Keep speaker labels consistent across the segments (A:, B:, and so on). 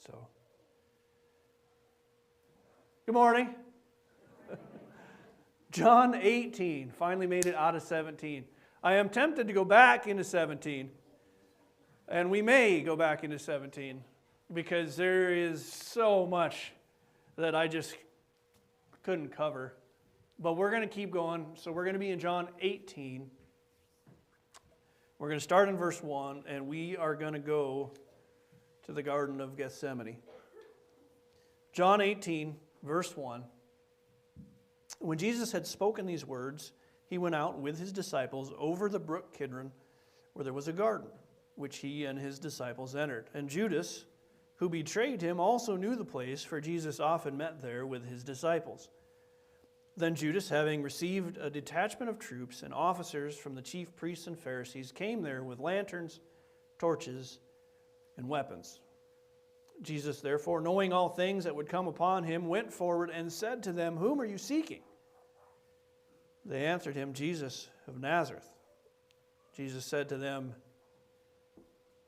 A: So, good morning. John 18, finally made it out of 17. I am tempted to go back into 17, and we may go back into 17, because there is so much that I just couldn't cover. But we're going to keep going, so we're going to be in John 18. We're going to start in verse 1, and we are going to go to the Garden of Gethsemane. John 18, verse 1. When Jesus had spoken these words, he went out with his disciples over the brook Kidron, where there was a garden, which he and his disciples entered. And Judas, who betrayed him, also knew the place, for Jesus often met there with his disciples. Then Judas, having received a detachment of troops and officers from the chief priests and Pharisees, came there with lanterns, torches, and weapons. Jesus, therefore, knowing all things that would come upon him, went forward and said to them, "Whom are you seeking?" They answered him, "Jesus of Nazareth." Jesus said to them,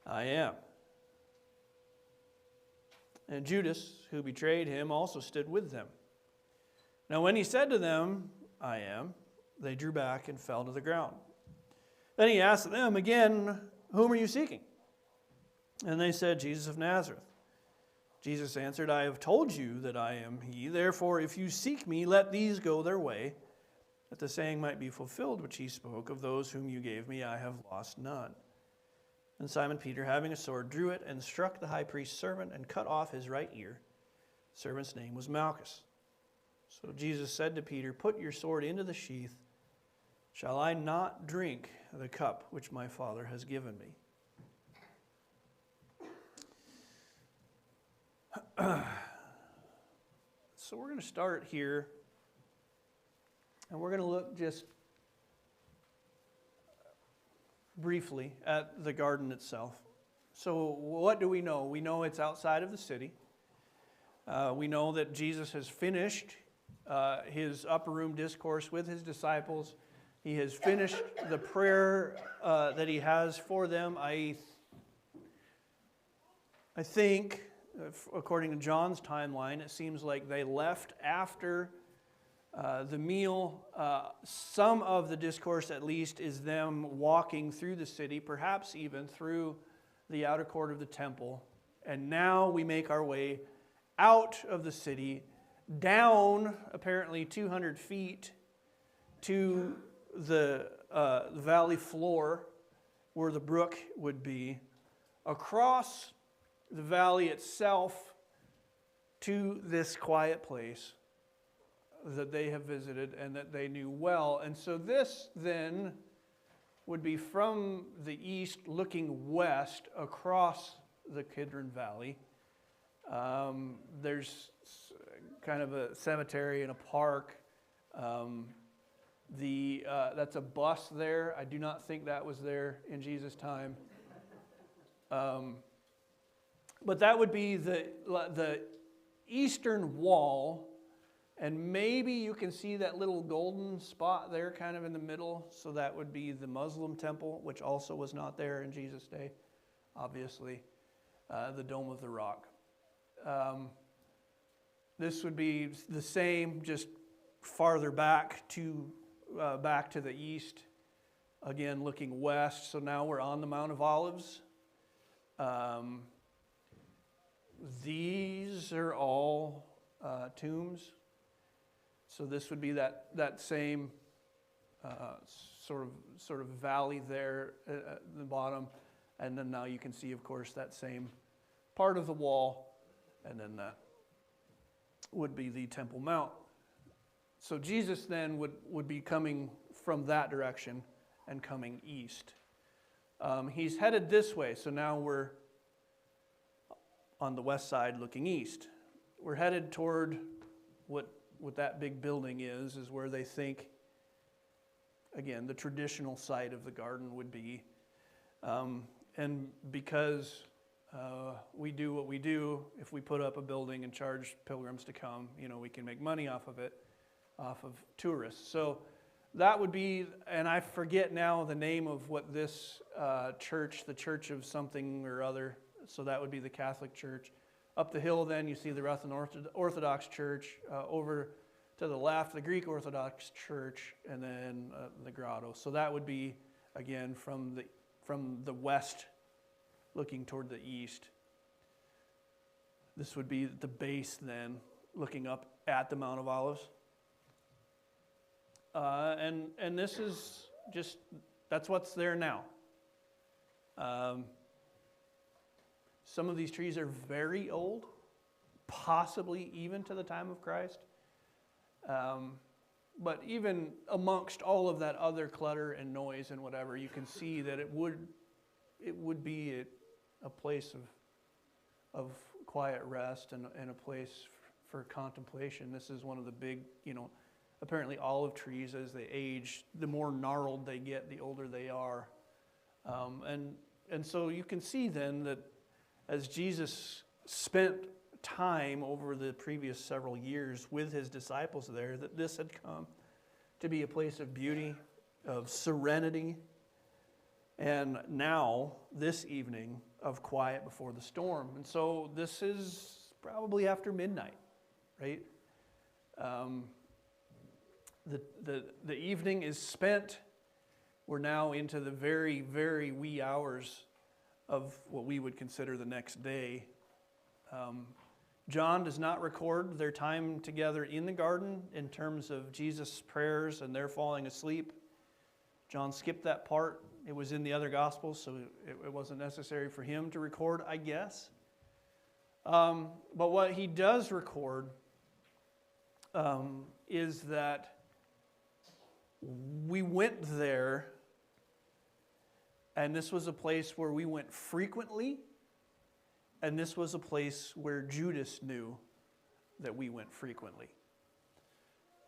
A: "I am." And Judas, who betrayed him, also stood with them. Now when he said to them, "I am," they drew back and fell to the ground. Then he asked them again, "Whom are you seeking?" And they said, "Jesus of Nazareth." Jesus answered, "I have told you that I am he. Therefore, if you seek me, let these go their way, that the saying might be fulfilled which he spoke, of those whom you gave me, I have lost none." And Simon Peter, having a sword, drew it and struck the high priest's servant and cut off his right ear. The servant's name was Malchus. So Jesus said to Peter, "Put your sword into the sheath. Shall I not drink the cup which my Father has given me?" So we're going to start here, and we're going to look just briefly at the garden itself. So what do we know? We know it's outside of the city. We know that Jesus has finished his upper room discourse with his disciples. He has finished the prayer that he has for them. I think, according to John's timeline, it seems like they left after the meal. Some of the discourse, at least, is them walking through the city, perhaps even through the outer court of the temple. And now we make our way out of the city, down apparently 200 feet to the valley floor where the brook would be, across the valley itself to this quiet place that they have visited and that they knew well. And so this then would be from the east looking west across the Kidron Valley. There's kind of a cemetery and a park. That's a bus there. I do not think that was there in Jesus' time. But that would be the eastern wall, and maybe you can see that little golden spot there kind of in the middle, so that would be the Muslim temple, which also was not there in Jesus' day, obviously, the Dome of the Rock. This would be the same, just farther back to the east, again looking west. So now we're on the Mount of Olives. These are all tombs. So this would be that same sort of valley there at the bottom, and then now you can see, of course, that same part of the wall, and then that would be the Temple Mount. So Jesus then would be coming from that direction and coming east. He's headed this way, so now we're on the west side looking east. We're headed toward what that big building is where they think, again, the traditional site of the garden would be. And because we do what we do, if we put up a building and charge pilgrims to come, we can make money off of it, off of tourists. So that would be, and I forget now the name of what this church, the Church of something or other, so that would be the Catholic Church. Up the hill then you see the Russian Orthodox Church, over to the left the Greek Orthodox Church, and then the grotto. So that would be, again, from the west looking toward the east. This would be the base then, looking up at the Mount of Olives. And this is just, that's what's there now. Some of these trees are very old, possibly even to the time of Christ. But even amongst all of that other clutter and noise and whatever, you can see that it would be a place of quiet rest and a place for contemplation. This is one of the big, apparently olive trees, as they age, the more gnarled they get, the older they are. And so you can see then that as Jesus spent time over the previous several years with his disciples there, that this had come to be a place of beauty, of serenity, and now, this evening, of quiet before the storm. And so this is probably after midnight, right? The evening is spent. We're now into the very, very wee hours of what we would consider the next day. John does not record their time together in the garden in terms of Jesus' prayers and their falling asleep. John skipped that part. It was in the other Gospels, so it wasn't necessary for him to record, I guess. But what he does record is that we went there, and this was a place where we went frequently, and this was a place where Judas knew that we went frequently.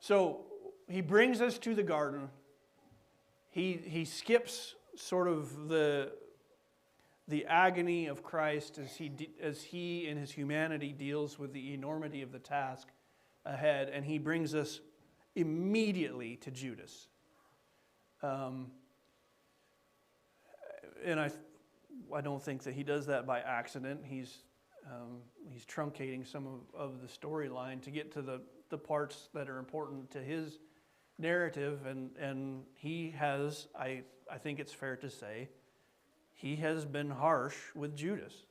A: So he brings us to the garden. He skips sort of the agony of Christ as he in his humanity deals with the enormity of the task ahead, and he brings us immediately to Judas. And I don't think that he does that by accident. He's truncating some of the storyline to get to the parts that are important to his narrative, and he has, I think it's fair to say, he has been harsh with Judas.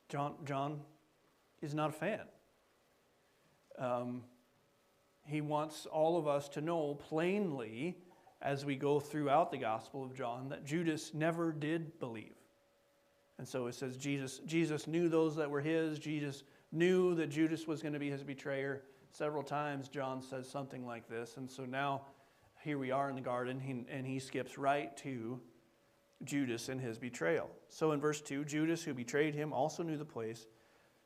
A: John is not a fan. He wants all of us to know plainly, as we go throughout the Gospel of John, that Judas never did believe. And so it says Jesus knew those that were his. Jesus knew that Judas was going to be his betrayer. Several times John says something like this. And so now here we are in the garden, and he skips right to Judas and his betrayal. So in verse 2, Judas, who betrayed him, also knew the place,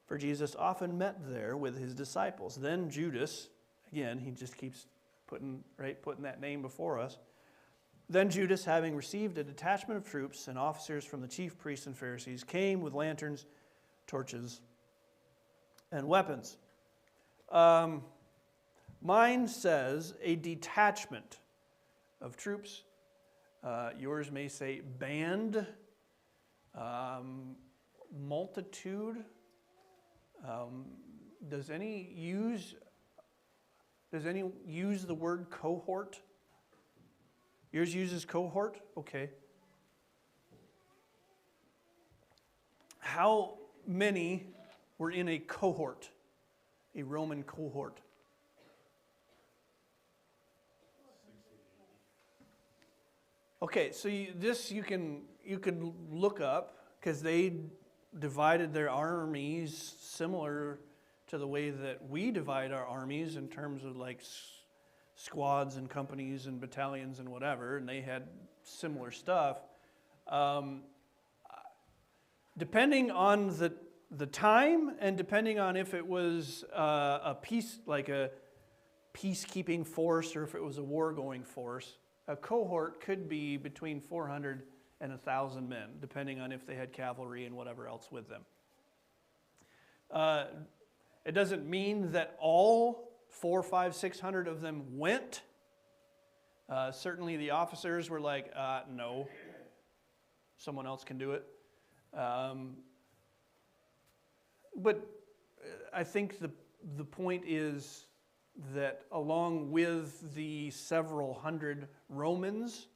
A: for Jesus often met there with his disciples. Then Judas, again, he just keeps putting that name before us. Then Judas, having received a detachment of troops and officers from the chief priests and Pharisees, came with lanterns, torches, and weapons. Mine says a detachment of troops. Yours may say band, multitude. Does any use the word cohort? Yours uses cohort? Okay. How many were in a cohort, a Roman cohort? Okay, so you can look up, because they divided their armies similar to the way that we divide our armies in terms of like squads and companies and battalions and whatever, and they had similar stuff. Depending on the time, and depending on if it was a peacekeeping force or if it was a war-going force, a cohort could be between 400 and 1,000 men, depending on if they had cavalry and whatever else with them. It doesn't mean that all 400, 500, 600 of them went. Certainly the officers were like, no, someone else can do it. But I think the point is that along with the several hundred Romans,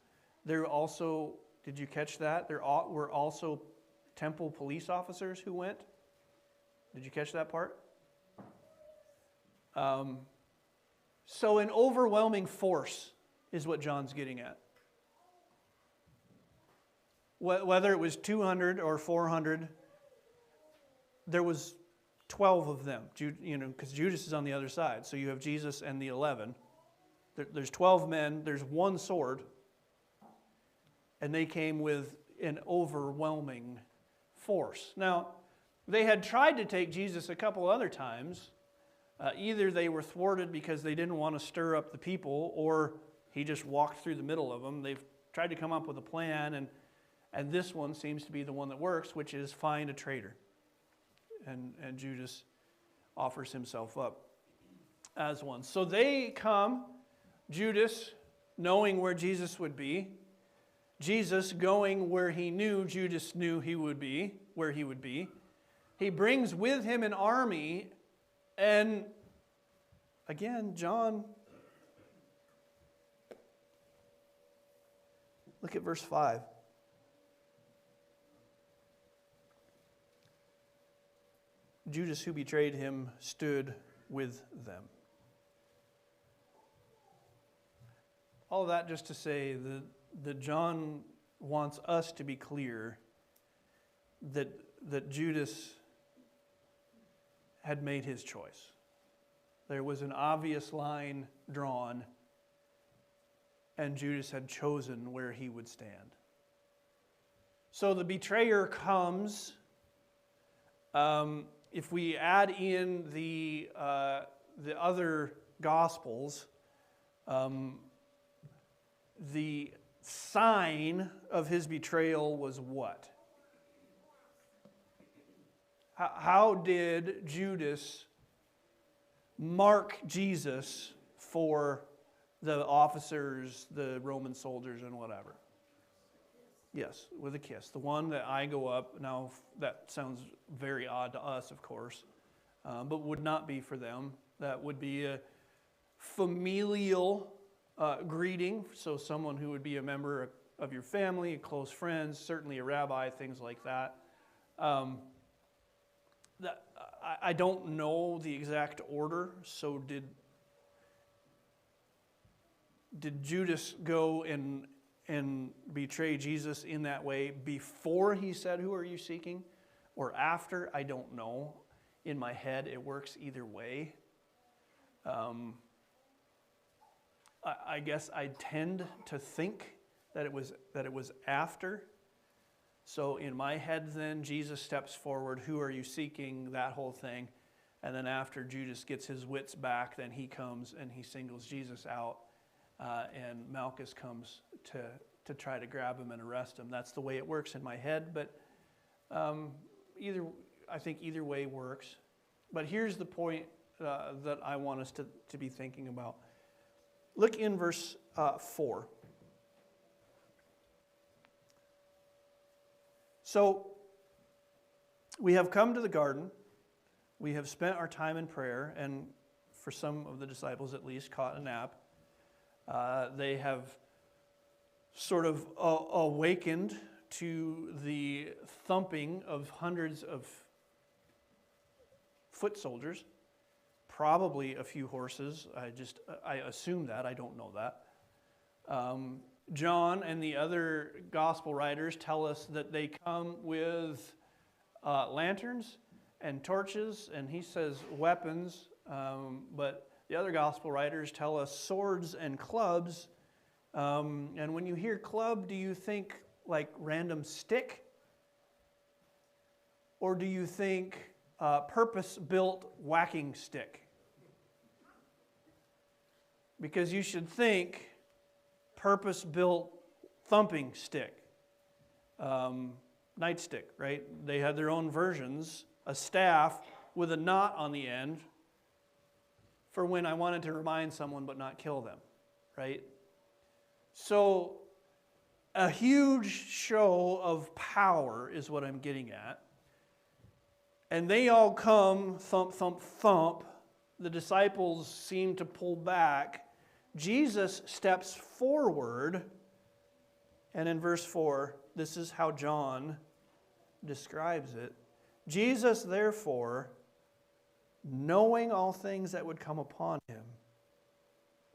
A: there also, did you catch that? There were also temple police officers who went. Did you catch that part? So an overwhelming force is what John's getting at. Whether it was 200 or 400, there was 12 of them, because Judas is on the other side. So you have Jesus and the 11. There's 12 men, there's one sword, and they came with an overwhelming force. Now, they had tried to take Jesus a couple other times. Either they were thwarted because they didn't want to stir up the people, or he just walked through the middle of them. They've tried to come up with a plan, and this one seems to be the one that works, which is find a traitor. And Judas offers himself up as one. So they come, Judas knowing where Jesus would be, Jesus going where he knew Judas knew he would be, where he would be. He brings with him an army, and again, John, look at verse 5. Judas, who betrayed him, stood with them. All that just to say that John wants us to be clear that Judas had made his choice. There was an obvious line drawn, and Judas had chosen where he would stand. So the betrayer comes. If we add in the other Gospels, the sign of his betrayal was what? How did Judas mark Jesus for the officers, the Roman soldiers, and whatever? Yes, with a kiss. The one that I go up, now that sounds very odd to us, of course, but would not be for them. That would be a familial greeting, so someone who would be a member of your family, close friends, certainly a rabbi, things like that. I don't know the exact order, so did Judas go and betray Jesus in that way before he said, "Who are you seeking?" or after? I don't know. In my head, it works either way. I guess I tend to think that it was after. So in my head then, Jesus steps forward, "Who are you seeking?" that whole thing. And then after Judas gets his wits back, then he comes and he singles Jesus out. And Malchus comes to try to grab him and arrest him. That's the way it works in my head, but I think either way works. But here's the point that I want us to be thinking about. Look in verse 4. So, we have come to the garden. We have spent our time in prayer, and for some of the disciples at least, caught a nap. They have sort of awakened to the thumping of hundreds of foot soldiers, probably a few horses. I assume that. I don't know that. John and the other gospel writers tell us that they come with lanterns and torches, and he says weapons, but the other gospel writers tell us swords and clubs. And when you hear club, do you think like random stick? Or do you think purpose-built whacking stick? Because you should think purpose-built thumping stick. Nightstick, right? They had their own versions. A staff with a knot on the end for when I wanted to remind someone but not kill them, right? So a huge show of power is what I'm getting at. And they all come, thump, thump, thump. The disciples seem to pull back. Jesus steps forward. And in verse 4, this is how John describes it. Jesus, therefore, knowing all things that would come upon him,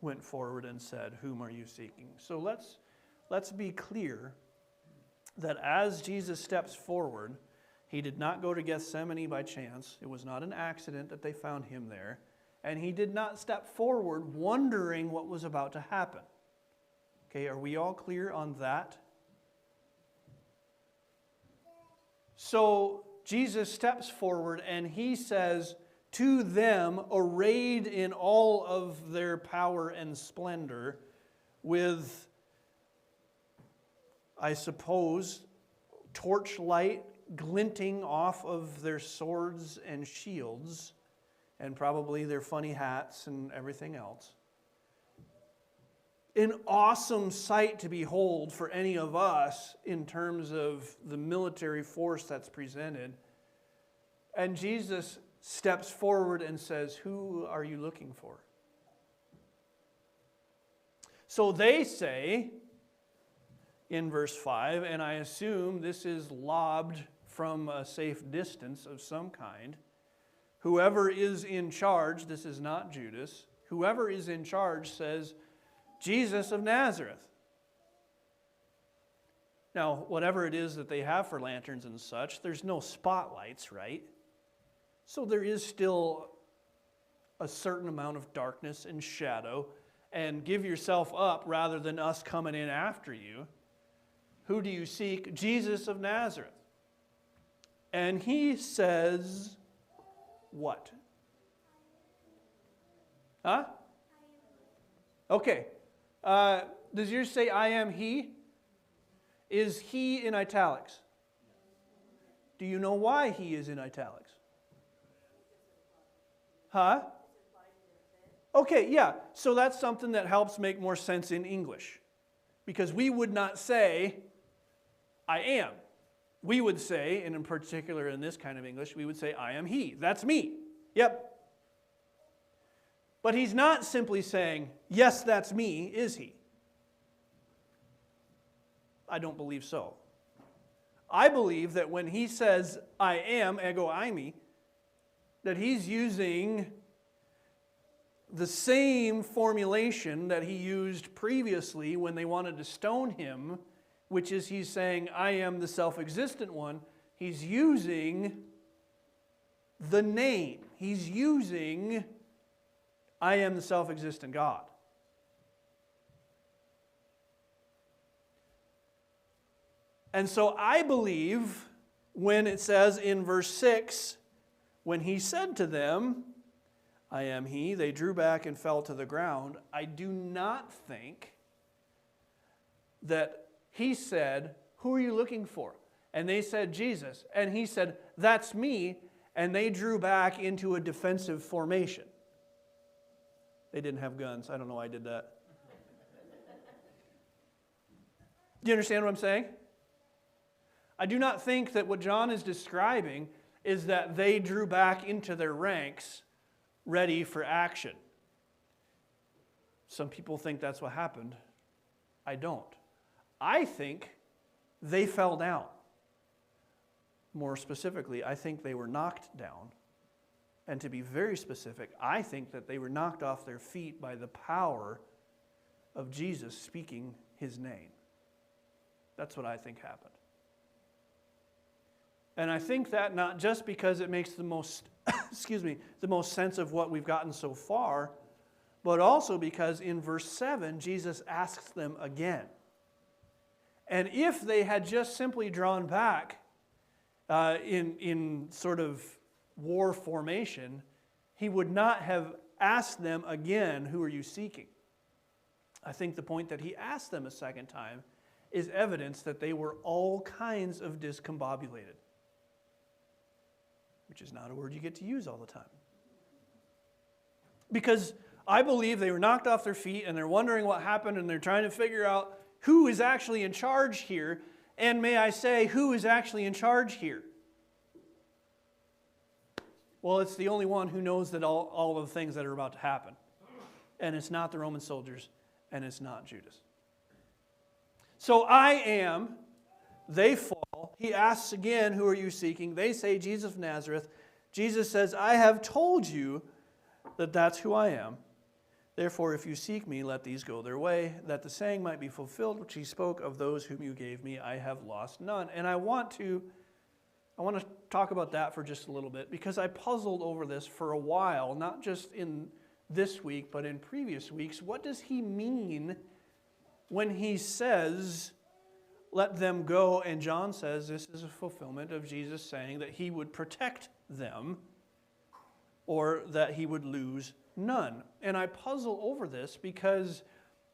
A: went forward and said, "Whom are you seeking?" So let's be clear that as Jesus steps forward, he did not go to Gethsemane by chance. It was not an accident that they found him there. And he did not step forward wondering what was about to happen. Okay, are we all clear on that? So Jesus steps forward and he says to them, arrayed in all of their power and splendor, with, I suppose, torchlight glinting off of their swords and shields, and probably their funny hats and everything else. An awesome sight to behold for any of us in terms of the military force that's presented. And Jesus steps forward and says, "Who are you looking for?" So they say, in verse 5, and I assume this is lobbed from a safe distance of some kind, whoever is in charge, this is not Judas, whoever is in charge says, "Jesus of Nazareth." Now, whatever it is that they have for lanterns and such, there's no spotlights, right? So there is still a certain amount of darkness and shadow, and give yourself up rather than us coming in after you. Who do you seek? Jesus of Nazareth. And he says, what? Huh? Okay. Does yours say, "I am he"? Is he in italics? Do you know why he is in italics? Huh? Okay, yeah. So that's something that helps make more sense in English. Because we would not say, "I am." We would say, and in particular in this kind of English, we would say, "I am he." That's me. Yep. But he's not simply saying, "Yes, that's me," is he? I don't believe so. I believe that when he says, "I am," ego eimi, that he's using the same formulation that he used previously when they wanted to stone him, which is he's saying, "I am the self-existent one." He's using the name. He's using, "I am the self-existent God." And so I believe when it says in verse 6, when he said to them, "I am he," they drew back and fell to the ground. I do not think that he said, "Who are you looking for?" And they said, "Jesus." And he said, "That's me." And they drew back into a defensive formation. They didn't have guns. I don't know why I did that. Do you understand what I'm saying? I do not think that what John is describing is that they drew back into their ranks ready for action. Some people think that's what happened. I don't. I think they fell down. More specifically, I think they were knocked down. And to be very specific, I think that they were knocked off their feet by the power of Jesus speaking his name. That's what I think happened. And I think that not just because it makes the most, the most sense of what we've gotten so far, but also because in verse 7, Jesus asks them again. And if they had just simply drawn back in sort of war formation, he would not have asked them again, "Who are you seeking?" I think the point that he asked them a second time is evidence that they were all kinds of discombobulated, which is not a word you get to use all the time. Because I believe they were knocked off their feet and they're wondering what happened and they're trying to figure out who is actually in charge here. And may I say, who is actually in charge here? Well, it's the only one who knows that all of the things that are about to happen. And it's not the Roman soldiers, and it's not Judas. So I am, they fall. He asks again, who are you seeking? They say, Jesus of Nazareth. Jesus says, I have told you that that's who I am. Therefore, if you seek me, let these go their way, that the saying might be fulfilled, which he spoke of those whom you gave me, I have lost none. And I want to talk about that for just a little bit, because I puzzled over this for a while, not just in this week, but in previous weeks. What does he mean when he says, let them go? And John says this is a fulfillment of Jesus saying that he would protect them, or that he would lose none. And I puzzle over this because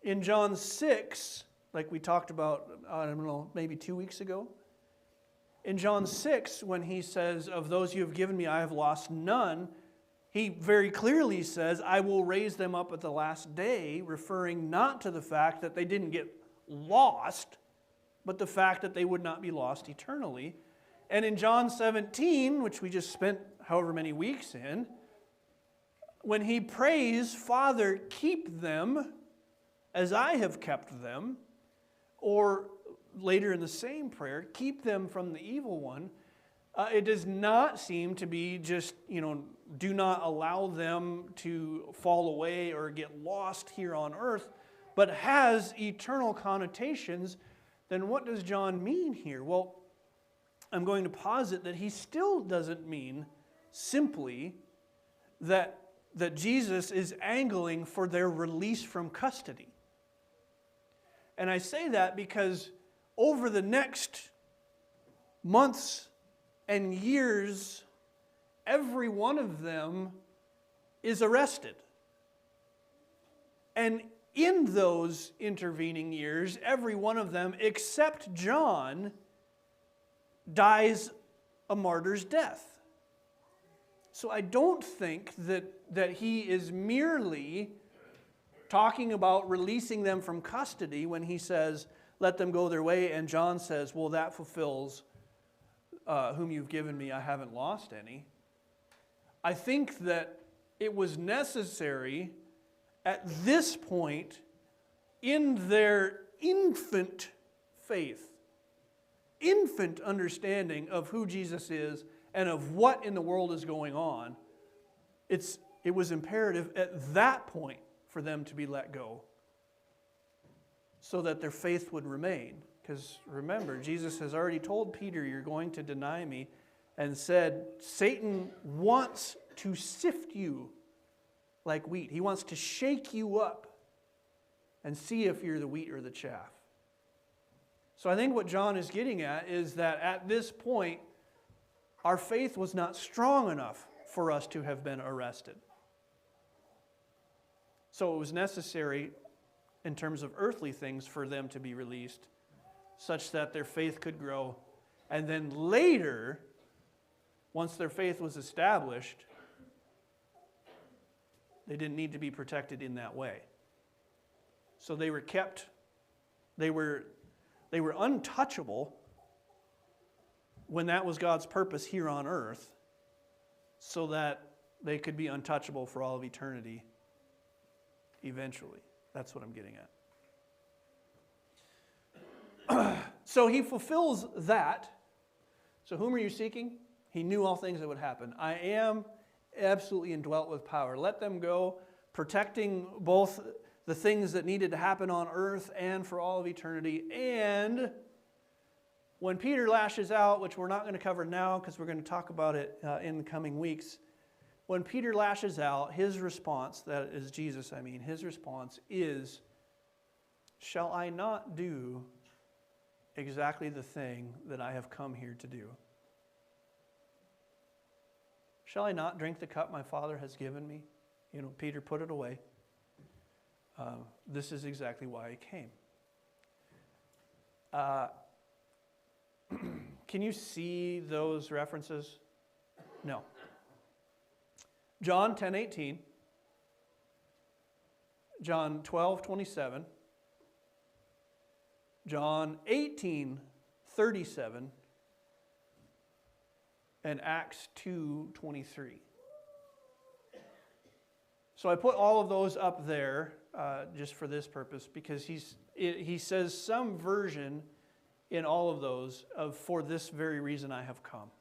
A: in John 6, like we talked about, I don't know, maybe 2 weeks ago, in John 6, when he says, of those you have given me, I have lost none, he very clearly says, I will raise them up at the last day, referring not to the fact that they didn't get lost, but the fact that they would not be lost eternally. And in John 17, which we just spent however many weeks in, when he prays, Father, keep them as I have kept them, or later in the same prayer, keep them from the evil one, it does not seem to be just, do not allow them to fall away or get lost here on earth, but has eternal connotations. Then what does John mean here? Well, I'm going to posit that he still doesn't mean simply that Jesus is angling for their release from custody. And I say that because over the next months and years, every one of them is arrested. And in those intervening years, every one of them, except John, dies a martyr's death. So I don't think that he is merely talking about releasing them from custody when he says, let them go their way, and John says, well, that fulfills whom you've given me, I haven't lost any. I think that it was necessary at this point in their infant faith, infant understanding of who Jesus is and of what in the world is going on, it was imperative at that point for them to be let go so that their faith would remain. Because remember, Jesus has already told Peter, you're going to deny me, and said, Satan wants to sift you like wheat. He wants to shake you up and see if you're the wheat or the chaff. So I think what John is getting at is that at this point, our faith was not strong enough for us to have been arrested. So it was necessary in terms of earthly things for them to be released such that their faith could grow. And then later, once their faith was established, they didn't need to be protected in that way. So they were kept, they were untouchable when that was God's purpose here on earth, so that they could be untouchable for all of eternity eventually. That's what I'm getting at. So he fulfills that. So whom are you seeking? He knew all things that would happen. I am absolutely indwelt with power. Let them go, protecting both the things that needed to happen on earth and for all of eternity. And when Peter lashes out, which we're not going to cover now because we're going to talk about it in the coming weeks, when Peter lashes out, his response, that is Jesus, his response is, shall I not do exactly the thing that I have come here to do? Shall I not drink the cup my Father has given me? Peter, put it away. This is exactly why I came. Can you see those references? No. John 10:18, John 12:27, John 18:37, and Acts 2:23. So I put all of those up there just for this purpose, because he says some version in all of those of, for this very reason I have come.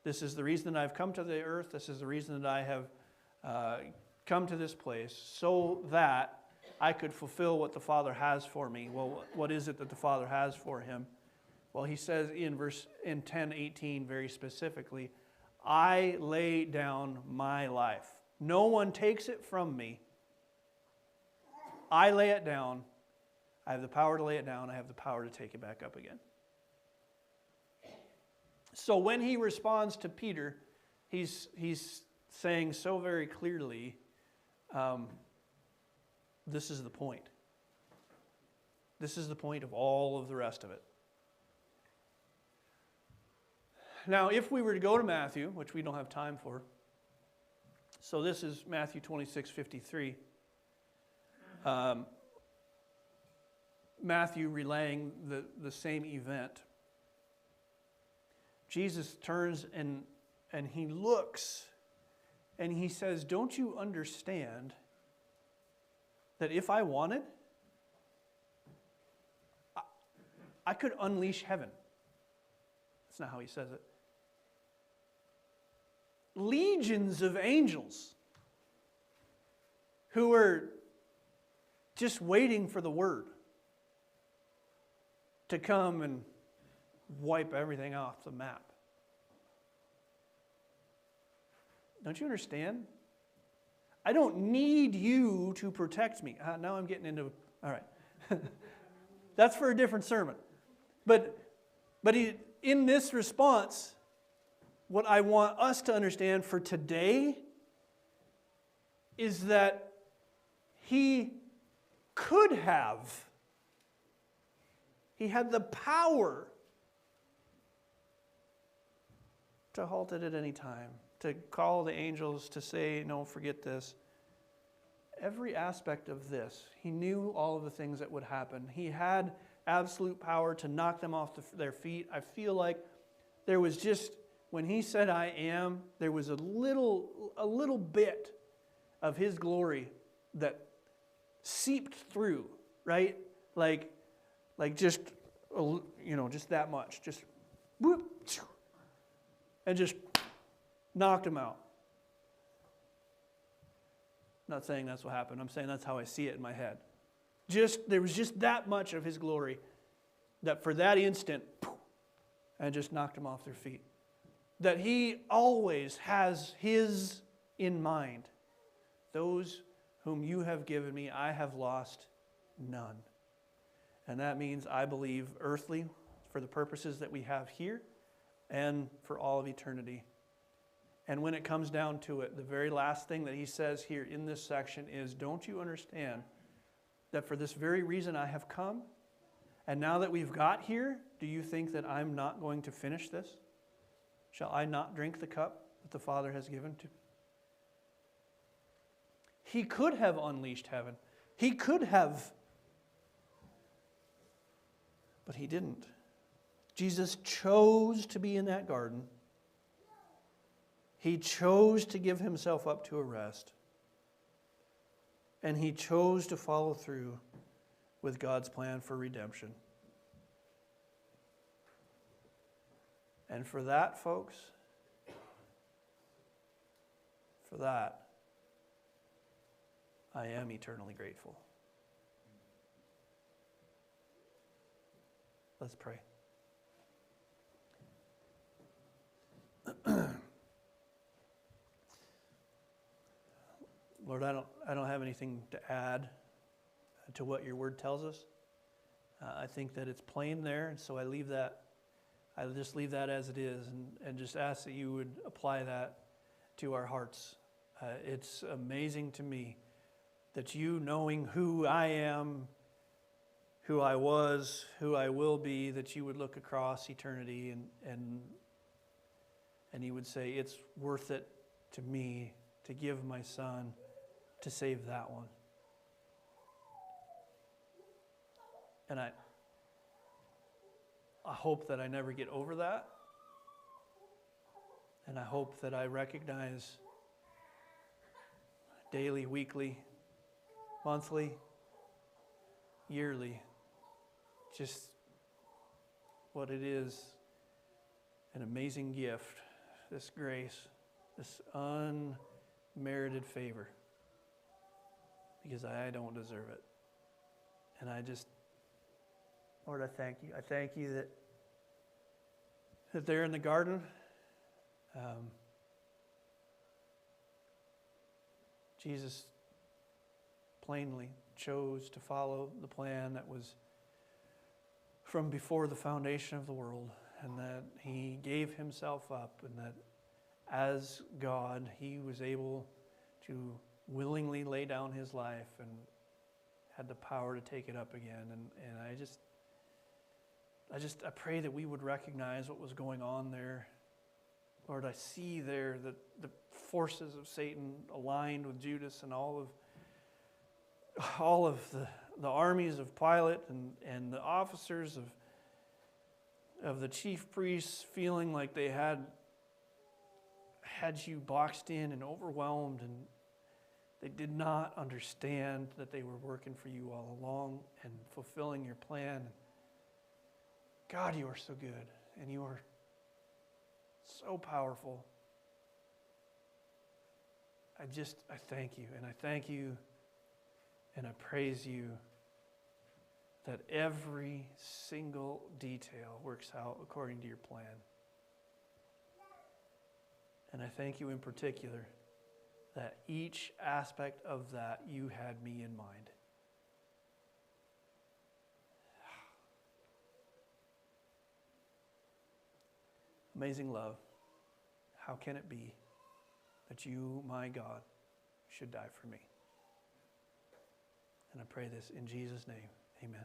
A: This is the reason that I've come to the earth. This is the reason that I have come to this place, so that I could fulfill what the Father has for me. Well, what is it that the Father has for him? Well, he says in 10:18 very specifically, I lay down my life. No one takes it from me. I lay it down. I have the power to lay it down. I have the power to take it back up again. So when he responds to Peter, he's saying so very clearly, this is the point. This is the point of all of the rest of it. Now, if we were to go to Matthew, which we don't have time for, so this is Matthew 26:53. Matthew relaying the same event. Jesus turns and he looks and he says, don't you understand that if I wanted, I could unleash heaven? That's not how he says it. Legions of angels who are just waiting for the word to come and wipe everything off the map. Don't you understand? I don't need you to protect me. Now I'm getting into, all right. That's for a different sermon. But in this response, what I want us to understand for today is that he could have. He had the power to halt it at any time, to call the angels to say, no, forget this. Every aspect of this, he knew all of the things that would happen. He had absolute power to knock them off their feet. I feel like there was just, when he said, I am, there was a little bit of his glory that seeped through, right? Like just, just that much. Just whoop, and just knocked him out. I'm not saying that's what happened. I'm saying that's how I see it in my head. There was just that much of his glory that for that instant, and just knocked them off their feet. That he always has his in mind. Those whom you have given me, I have lost none. And that means I believe earthly for the purposes that we have here and for all of eternity. And when it comes down to it, the very last thing that he says here in this section is, don't you understand that for this very reason I have come? And now that we've got here, do you think that I'm not going to finish this? Shall I not drink the cup that the Father has given to? He could have unleashed heaven. He could have, but he didn't. Jesus chose to be in that garden. He chose to give himself up to arrest. And he chose to follow through with God's plan for redemption. And for that, folks, for that, I am eternally grateful. Let's pray. Lord, I don't have anything to add to what your word tells us. I think that it's plain there, and so I just leave that as it is, and just ask that you would apply that to our hearts. It's amazing to me that you, knowing who I am, who I was, who I will be, that you would look across eternity and you would say, it's worth it to me to give my son to save that one. And I hope that I never get over that. And I hope that I recognize daily, weekly, monthly, yearly. Just what it is, an amazing gift, this grace, this unmerited favor, because I don't deserve it. And Lord, I thank you. I thank you that there in the garden, Jesus plainly chose to follow the plan that was from before the foundation of the world, and that he gave himself up, and that as God, he was able to willingly lay down his life and had the power to take it up again. And I pray that we would recognize what was going on there. Lord, I see there that the forces of Satan aligned with Judas, and all of the armies of Pilate and the officers of the chief priests feeling like they had you boxed in and overwhelmed, and they did not understand that they were working for you all along and fulfilling your plan. God, you are so good, and you are so powerful. I thank you, and I thank you, and I praise you that every single detail works out according to your plan. And I thank you in particular that each aspect of that you had me in mind. Amazing love. How can it be that you, my God, should die for me? And I pray this in Jesus' name. Amen.